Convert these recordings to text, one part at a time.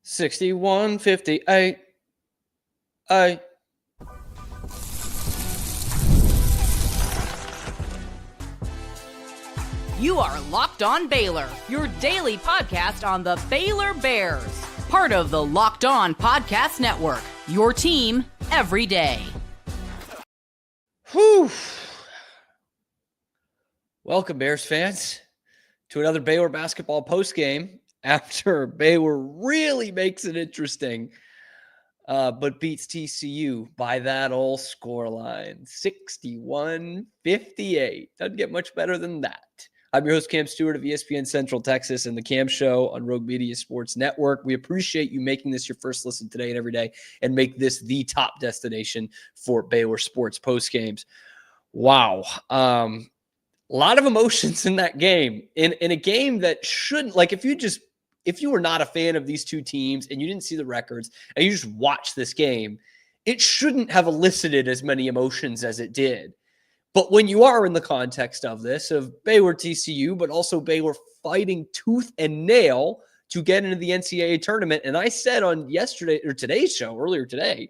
61-58. Aye. You are Locked On Baylor, your daily podcast on the Baylor Bears. Part of the Locked On Podcast Network, your team every day. Whew. Welcome, Bears fans, to another Baylor basketball postgame after Baylor really makes it interesting, but beats TCU by that old scoreline, 61-58. Doesn't get much better than that. I'm your host, Cam Stewart of ESPN Central Texas and the Cam Show on Rogue Media Sports Network. We appreciate you making this your first listen today and every day and make this the top destination for Baylor sports postgames. Wow. A lot of emotions in that game. In a game that shouldn't, like if you were not a fan of these two teams and you didn't see the records and you just watched this game, it shouldn't have elicited as many emotions as it did. But when you are in the context of this, of Baylor-TCU, but also Baylor fighting tooth and nail to get into the NCAA tournament, and I said on today's show, earlier today,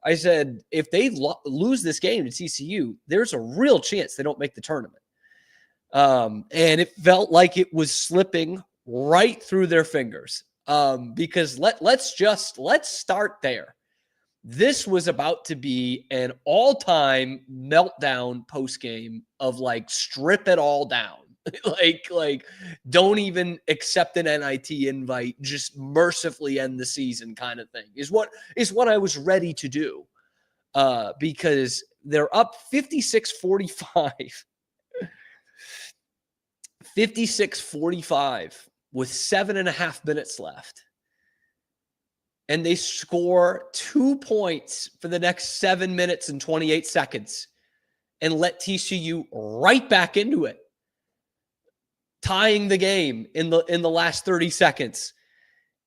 I said, if they lose this game to TCU, there's a real chance they don't make the tournament. And it felt like it was slipping right through their fingers. Because let's start there. This was about to be an all-time meltdown post-game of like strip it all down. like don't even accept an NIT invite, just mercifully end the season kind of thing is what I was ready to do. Because they're up 56-45. 56-45 with 7.5 minutes left. And they score 2 points for the next 7 minutes and 28 seconds and let TCU right back into it, tying the game in the last 30 seconds.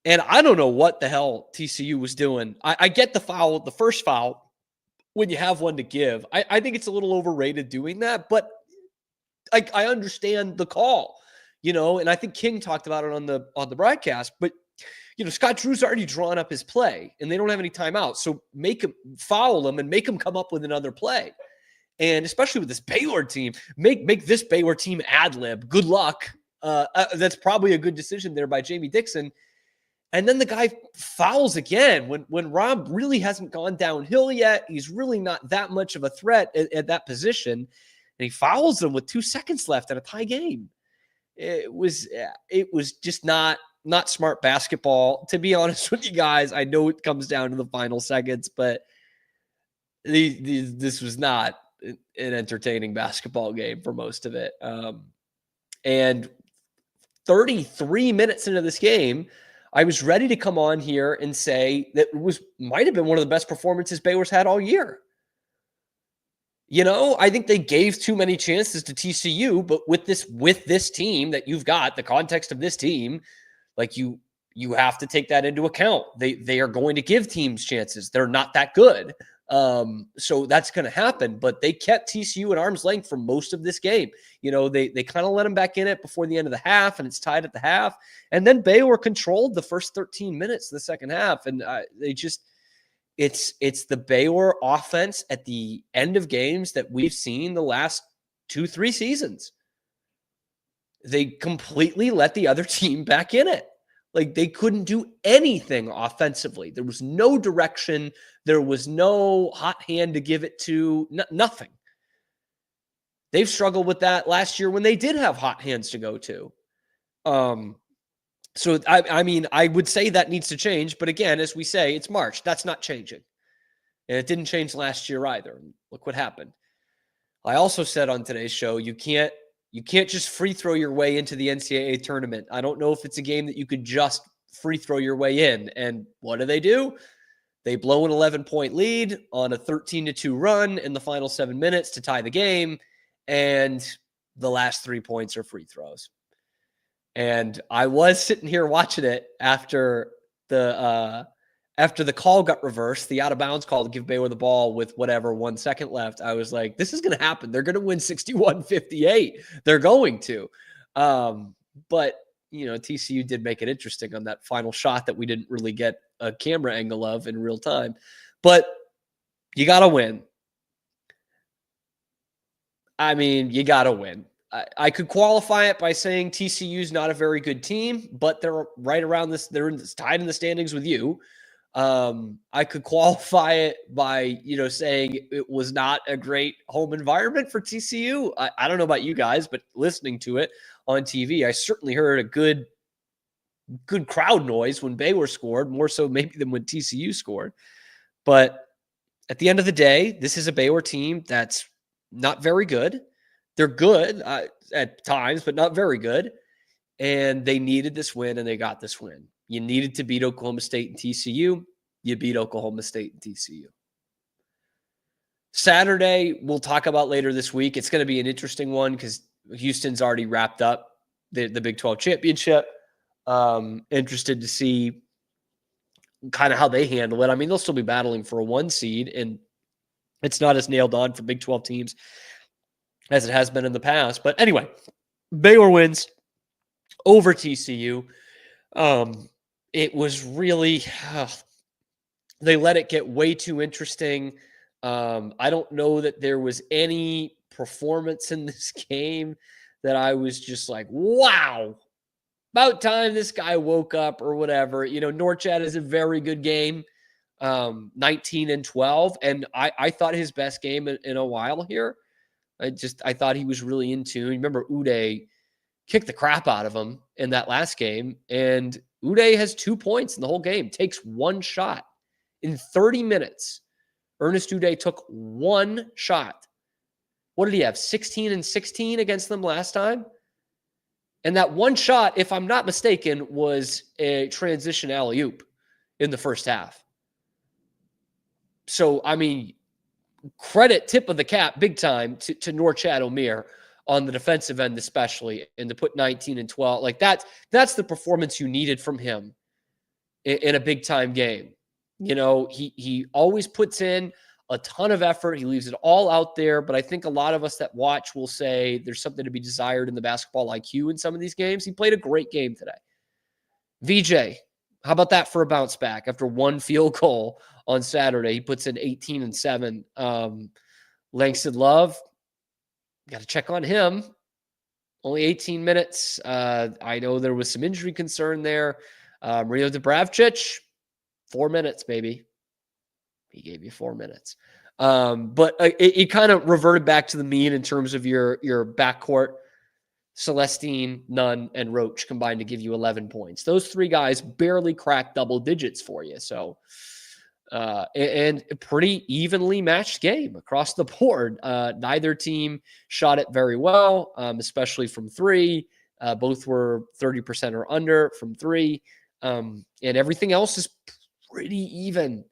And I don't know what the hell TCU was doing. I get the foul, the first foul, when you have one to give. I think it's a little overrated doing that, but I understand the call, and I think King talked about it on the broadcast, but Scott Drew's already drawn up his play and they don't have any timeouts. So make him foul him and make him come up with another play. And especially with this Baylor team, make this Baylor team ad lib. Good luck. That's probably a good decision there by Jamie Dixon. And then the guy fouls again when Rob really hasn't gone downhill yet. He's really not that much of a threat at that position. And he fouls him with 2 seconds left in a tie game. It was just not smart basketball, to be honest with you guys. I know it comes down to the final seconds, but this was not an entertaining basketball game for most of it. And 33 minutes into this game, I was ready to come on here and say that might have been one of the best performances Baylor's had all year. I think they gave too many chances to TCU, but with this team that you've got, the context of this team, like you have to take that into account. They are going to give teams chances. They're not that good. So that's going to happen, but they kept TCU at arm's length for most of this game. They kind of let them back in it before the end of the half, and it's tied at the half. And then Baylor controlled the first 13 minutes of the second half. And it's the Baylor offense at the end of games that we've seen the last 2-3 seasons. They completely let the other team back in it. Like they couldn't do anything offensively. There was no direction. There was no hot hand to give it to. Nothing. They've struggled with that last year when they did have hot hands to go to. So, I would say that needs to change. But again, as we say, it's March. That's not changing. And it didn't change last year either. Look what happened. I also said on today's show, you can't just free throw your way into the NCAA tournament. I don't know if it's a game that you could just free throw your way in. And what do? They blow an 11-point lead on a 13-2 run in the final 7 minutes to tie the game. And the last 3 points are free throws. And I was sitting here watching it after the call got reversed, the out-of-bounds call to give Baylor the ball with 1 second left. I was like, this is going to happen. They're going to win 61-58. They're going to. But TCU did make it interesting on that final shot that we didn't really get a camera angle of in real time. But you got to win. I mean, you got to win. I could qualify it by saying TCU's not a very good team, but they're right around this. They're tied in the standings with you. I could qualify it by, saying it was not a great home environment for TCU. I don't know about you guys, but listening to it on TV, I certainly heard a good crowd noise when Baylor scored, more so maybe than when TCU scored. But at the end of the day, this is a Baylor team that's not very good. They're good at times, but not very good. And they needed this win, and they got this win. You needed to beat Oklahoma State and TCU. You beat Oklahoma State and TCU. Saturday, we'll talk about later this week. It's going to be an interesting one because Houston's already wrapped up the Big 12 championship. Interested to see kind of how they handle it. I mean, they'll still be battling for a 1 seed, and it's not as nailed on for Big 12 teams as it has been in the past. But anyway, Baylor wins over TCU. It was really, they let it get way too interesting. I don't know that there was any performance in this game that I was just like, wow, about time this guy woke up or whatever. Norchad is a very good game, 19-12. And I thought his best game in a while here. I thought he was really in tune. Remember, Uday kicked the crap out of him in that last game. And Uday has 2 points in the whole game, takes 1 shot. In 30 minutes, Ernest Uday took 1 shot. What did he have? 16 and 16 against them last time? And that 1 shot, if I'm not mistaken, was a transition alley-oop in the first half. So, I mean, credit, tip of the cap, big time to Norchad Omier on the defensive end especially, and to put 19-12. Like that's the performance you needed from him in a big-time game. He always puts in a ton of effort. He leaves it all out there, but I think a lot of us that watch will say there's something to be desired in the basketball IQ in some of these games. He played a great game today. VJ, how about that for a bounce back after 1 field goal on Saturday? He puts in 18 and 7. Langston Love, got to check on him. Only 18 minutes. I know there was some injury concern there. Rio Dubravcic, 4 minutes, baby. He gave you 4 minutes. But it kind of reverted back to the mean in terms of your backcourt. Celestine, Nunn, and Roach combined to give you 11 points. Those 3 guys barely cracked double digits for you. So, and a pretty evenly matched game across the board. Neither team shot it very well, especially from 3. Both were 30% or under from 3. And everything else is pretty even.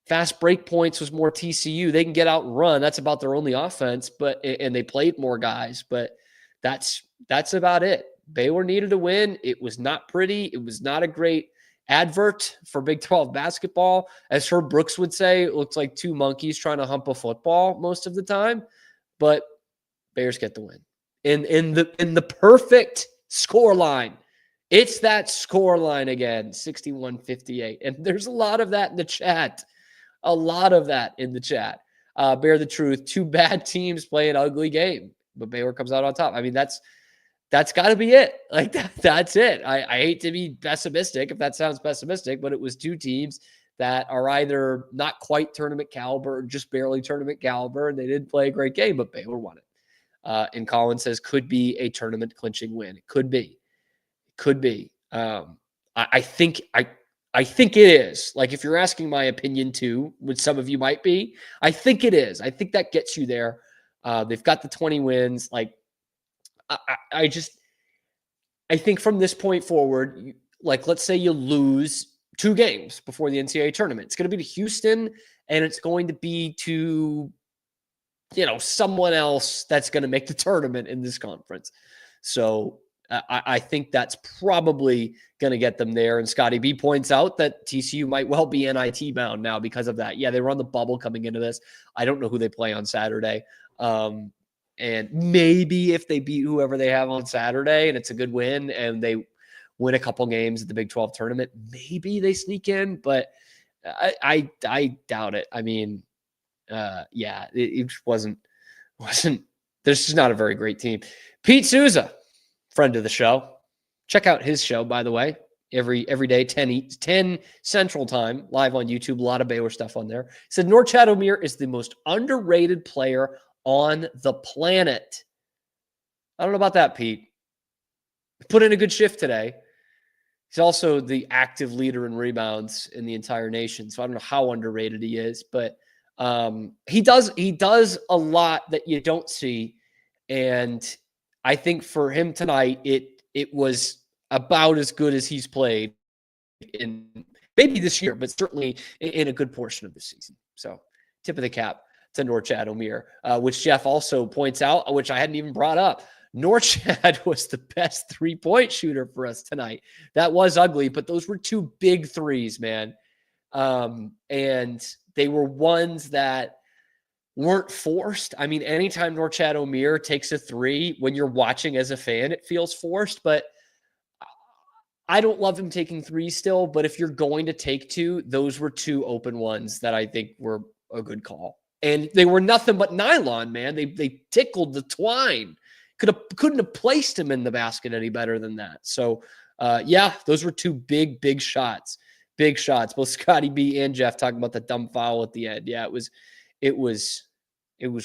Fast break points was more TCU. They can get out and run. That's about their only offense, and they played more guys, but that's about it. Baylor needed a win. It was not pretty. It was not a great advert for Big 12 basketball. As Herb Brooks would say, it looks like 2 monkeys trying to hump a football most of the time, but Bears get the win. In the perfect score line. It's that score line again, 61-58. And there's a lot of that in the chat. A lot of that in the chat. Bear the truth. 2 bad teams play an ugly game, but Baylor comes out on top. I mean, that's got to be it. Like that's it. I hate to be pessimistic if that sounds pessimistic, but it was 2 teams that are either not quite tournament caliber or just barely tournament caliber, and they didn't play a great game, but Baylor won it. And Colin says could be a tournament clinching win. It could be. I think it is. Like, if you're asking my opinion too, which some of you might be, I think it is. I think that gets you there. They've got the 20 wins. Like, I think from this point forward, like, let's say you lose 2 games before the NCAA tournament. It's going to be to Houston, and it's going to be to, someone else that's going to make the tournament in this conference. So I think that's probably going to get them there. And Scotty B points out that TCU might well be NIT bound now because of that. Yeah, they were on the bubble coming into this. I don't know who they play on Saturday. And maybe if they beat whoever they have on Saturday and it's a good win and they win a couple games at the Big 12 tournament, maybe they sneak in, but I doubt it. I mean, it just wasn't, there's just not a very great team. Pete Souza, friend of the show. Check out his show, by the way, every day, 10 Central Time, live on YouTube. A lot of Baylor stuff on there. He said, Norchad Omier is the most underrated player on the planet. I don't know about that, Pete. Put in a good shift today. He's also the active leader in rebounds in the entire nation. So I don't know how underrated he is, but he does a lot that you don't see. And I think for him tonight, it was about as good as he's played in maybe this year, but certainly in a good portion of the season. So tip of the cap to Norchad Omier, which Jeff also points out, which I hadn't even brought up. Norchad was the best three-point shooter for us tonight. That was ugly, but those were two big threes, man. And they were ones that weren't forced. I mean, anytime Norchad Omier takes a three, when you're watching as a fan, it feels forced, but I don't love him taking threes still, but if you're going to take two, those were two open ones that I think were a good call. And they were nothing but nylon, man. They tickled the twine. Couldn't have placed him in the basket any better than that. So, those were two big shots. Big shots. Both Scotty B and Jeff talking about the dumb foul at the end. Yeah, it was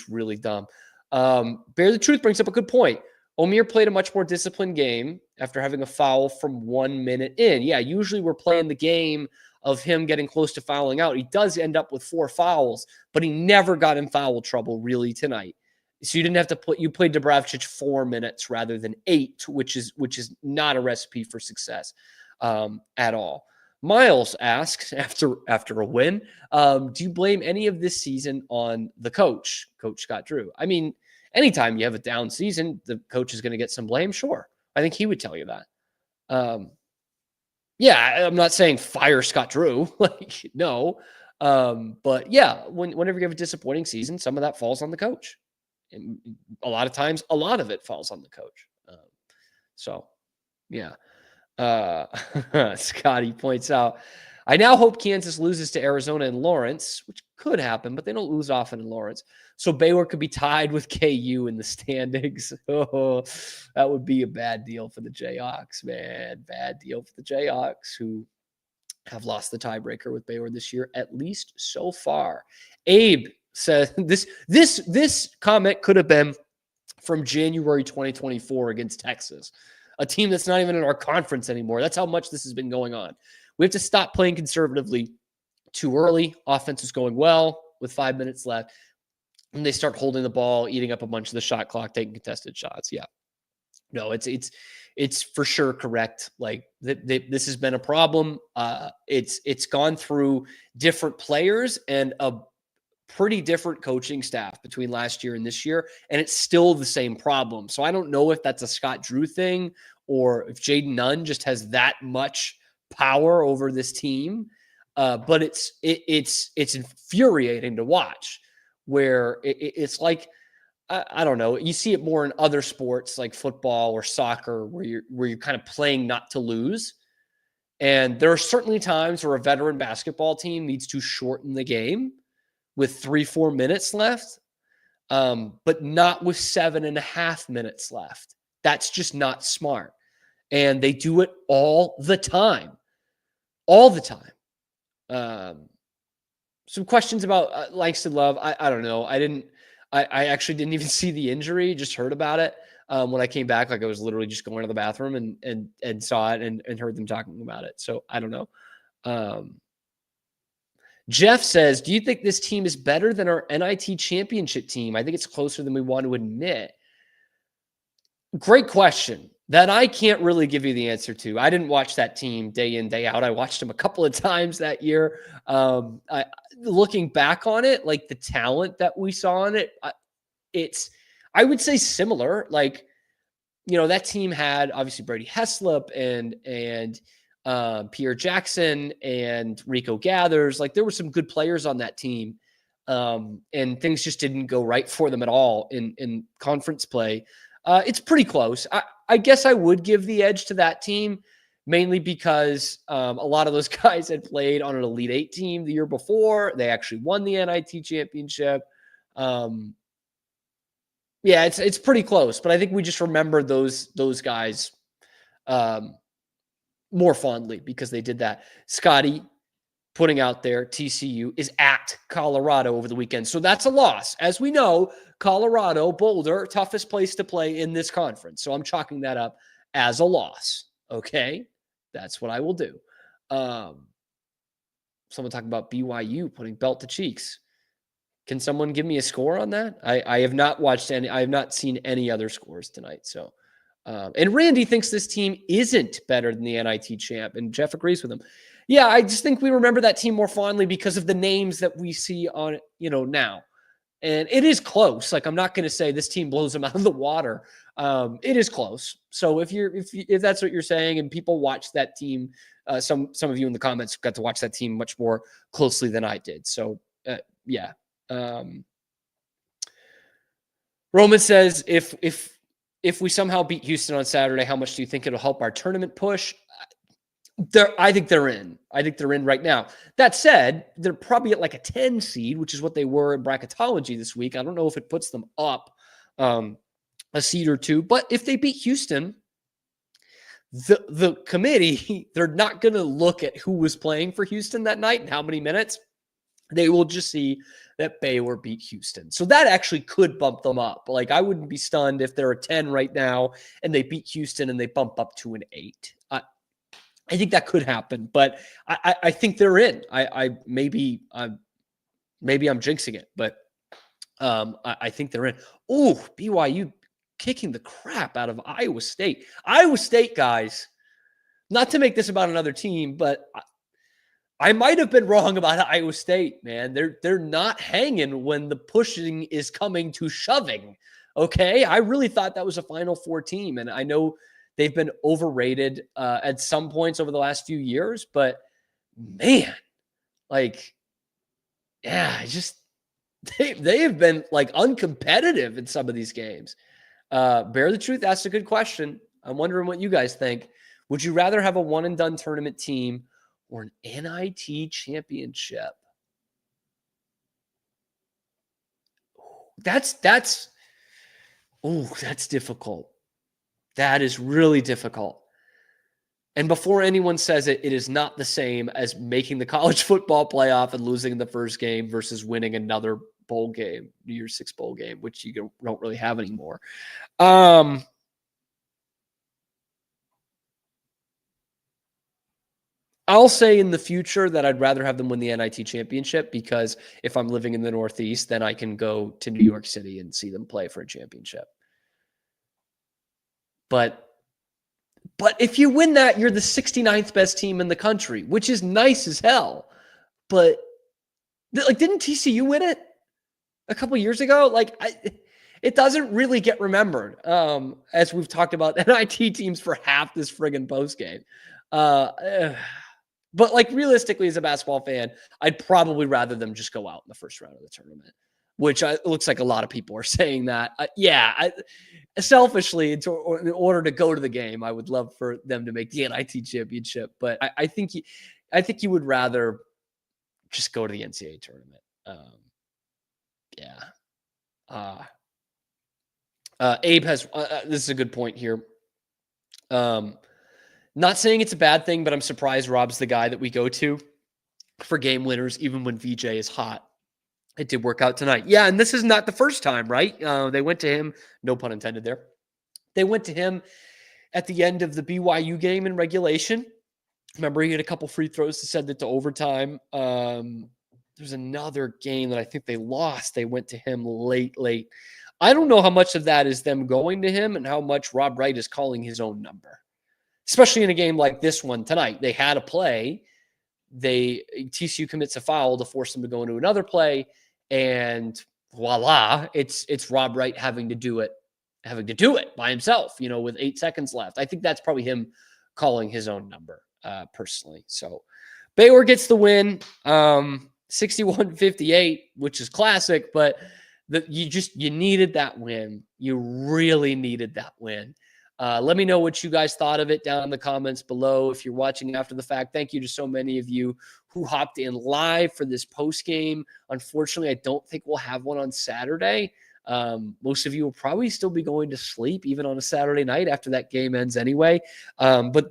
really dumb. Bear the Truth brings up a good point. Omier played a much more disciplined game after having a foul from 1 minute in. Yeah, usually we're playing the game of him getting close to fouling out. He does end up with 4 fouls, but he never got in foul trouble really tonight. So you didn't have to you played Dubravcic 4 minutes rather than 8, which is not a recipe for success at all. Miles asks after a win, do you blame any of this season on the coach, Coach Scott Drew? I mean, anytime you have a down season, the coach is going to get some blame. Sure. I think he would tell you that. I'm not saying fire Scott Drew. No. But yeah, whenever you have a disappointing season, some of that falls on the coach. And a lot of times, a lot of it falls on the coach. Scotty points out, I now hope Kansas loses to Arizona and Lawrence, which could happen, but they don't lose often in Lawrence. So Baylor could be tied with KU in the standings. Oh, that would be a bad deal for the Jayhawks, man. Bad deal for the Jayhawks, who have lost the tiebreaker with Baylor this year, at least so far. Abe says this comment could have been from January 2024 against Texas, a team that's not even in our conference anymore. That's how much this has been going on. We have to stop playing conservatively too early. Offense is going well with 5 minutes left. And they start holding the ball, eating up a bunch of the shot clock, taking contested shots. Yeah. No, it's for sure correct. Like this has been a problem. It's gone through different players and a pretty different coaching staff between last year and this year, and it's still the same problem. So I don't know if that's a Scott Drew thing or if Jaden Nunn just has that much power over this team. But it's infuriating to watch, where it's like, I don't know. You see it more in other sports like football or soccer, where you're kind of playing not to lose. And there are certainly times where a veteran basketball team needs to shorten the game with 3-4 minutes left, but not with 7.5 minutes left. That's just not smart. And they do it all the time. All the time. Some questions about Langston Love. I don't know. I actually didn't even see the injury, just heard about it. When I came back, like I was literally just going to the bathroom and saw it and heard them talking about it. So I don't know. Jeff says, do you think this team is better than our NIT championship team? I think it's closer than we want to admit. Great question that I can't really give you the answer to. I didn't watch that team day in, day out. I watched them a couple of times that year. Looking back on it, like the talent that we saw on it, I would say similar. Like, that team had obviously Brady Heslop and Pierre Jackson and Rico Gathers. Like, there were some good players on that team. And things just didn't go right for them at all in conference play. It's pretty close. I guess I would give the edge to that team mainly because a lot of those guys had played on an Elite Eight team the year before. They actually won the NIT championship. Yeah, it's pretty close, but I think we just remember those guys more fondly because they did that. Scotty putting out there, TCU is at Colorado over the weekend. So that's a loss. As we know, Colorado, Boulder, toughest place to play in this conference. So I'm chalking that up as a loss. Okay? That's what I will do. Someone talking about BYU putting belt to cheeks. Can someone give me a score on that? I have not watched any. I have not seen any other scores tonight. So, and Randy thinks this team isn't better than the NIT champ, and Jeff agrees with him. Yeah, I just think we remember that team more fondly because of the names that we see on, now. And it is close. Like, I'm not going to say this team blows them out of the water. It is close. So if that's what you're saying, and people watch that team, some of you in the comments got to watch that team much more closely than I did. So yeah. Roman says, if we somehow beat Houston on Saturday, how much do you think it'll help our tournament push? I think they're in. I think they're in right now. That said, they're probably at like a 10 seed, which is what they were in bracketology this week. I don't know if it puts them up a seed or two, but if they beat Houston, the committee, they're not going to look at who was playing for Houston that night and how many minutes. They will just see that Baylor beat Houston. So that actually could bump them up. Like, I wouldn't be stunned if they're a 10 right now and they beat Houston and they bump up to an 8. I think that could happen, but I think they're in. Maybe I'm jinxing it, but I think they're in. Oh, BYU kicking the crap out of Iowa State. Iowa State, guys, not to make this about another team, but I might have been wrong about Iowa State, man. They're not hanging when the pushing is coming to shoving. Okay, I really thought that was a Final Four team, and I know they've been overrated at some points over the last few years, but man, like, yeah, they have been like uncompetitive in some of these games. Bear the Truth asked a good question. I'm wondering what you guys think. Would you rather have a one and done tournament team or an NIT championship? That's difficult. That is really difficult. And before anyone says it, it is not the same as making the college football playoff and losing the first game versus winning another bowl game, New Year's Six bowl game, which you don't really have anymore. I'll say in the future that I'd rather have them win the NIT championship, because if I'm living in the Northeast, then I can go to New York City and see them play for a championship. But if you win that, you're the 69th best team in the country, which is nice as hell. But like, didn't TCU win it a couple years ago? Like, it doesn't really get remembered, as we've talked about NIT teams for half this friggin' post game. But like, realistically, as a basketball fan, I'd probably rather them just go out in the first round of the tournament, which it looks like a lot of people are saying that. Selfishly, in order to go to the game, I would love for them to make the NIT championship. But I think you would rather just go to the NCAA tournament. Abe has this is a good point here. Not saying it's a bad thing, but I'm surprised Rob's the guy that we go to for game winners, even when VJ is hot. It did work out tonight. Yeah, and this is not the first time, right? They went to him, no pun intended there. They went to him at the end of the BYU game in regulation. Remember, he had a couple free throws to send it to overtime. There's another game that I think they lost. They went to him late. I don't know how much of that is them going to him and how much Rob Wright is calling his own number, especially in a game like this one tonight. They had a play. TCU commits a foul to force them to go into another play, and voila, it's Rob Wright having to do it by himself, with 8 seconds left. I think that's probably him calling his own number, personally. So Baylor gets the win, 61-58, which is classic, but you needed that win. You really needed that win. Let me know what you guys thought of it down in the comments below. If you're watching after the fact, thank you to so many of you who hopped in live for this post game. Unfortunately, I don't think we'll have one on Saturday. Most of you will probably still be going to sleep even on a Saturday night after that game ends anyway. But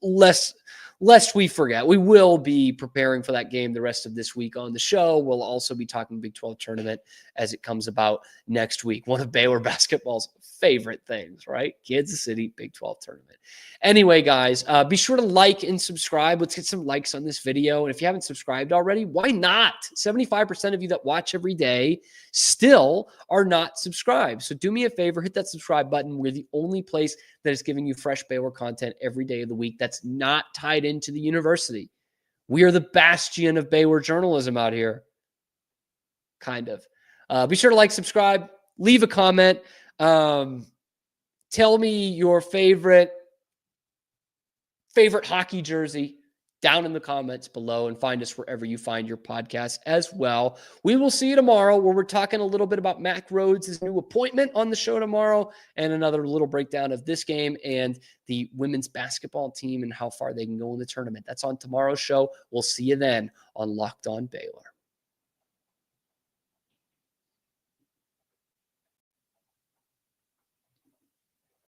lest we forget, we will be preparing for that game the rest of this week on the show. We'll also be talking Big 12 tournament as it comes about next week. One of Baylor basketball's favorite things, right? Kansas City Big 12 tournament. Anyway, guys, be sure to like and subscribe. Let's get some likes on this video. And if you haven't subscribed already, why not? 75% of you that watch every day still are not subscribed. So do me a favor, hit that subscribe button. We're the only place that is giving you fresh Baylor content every day of the week that's not tied into the university. We are the bastion of Baylor journalism out here. Kind of. Be sure to like, subscribe, leave a comment. Tell me your favorite hockey jersey down in the comments below, and find us wherever you find your podcast as well. We will see you tomorrow, where we're talking a little bit about Mack Rhodes' new appointment on the show tomorrow, and another little breakdown of this game and the women's basketball team and how far they can go in the tournament. That's on tomorrow's show. We'll see you then on Locked On Baylor.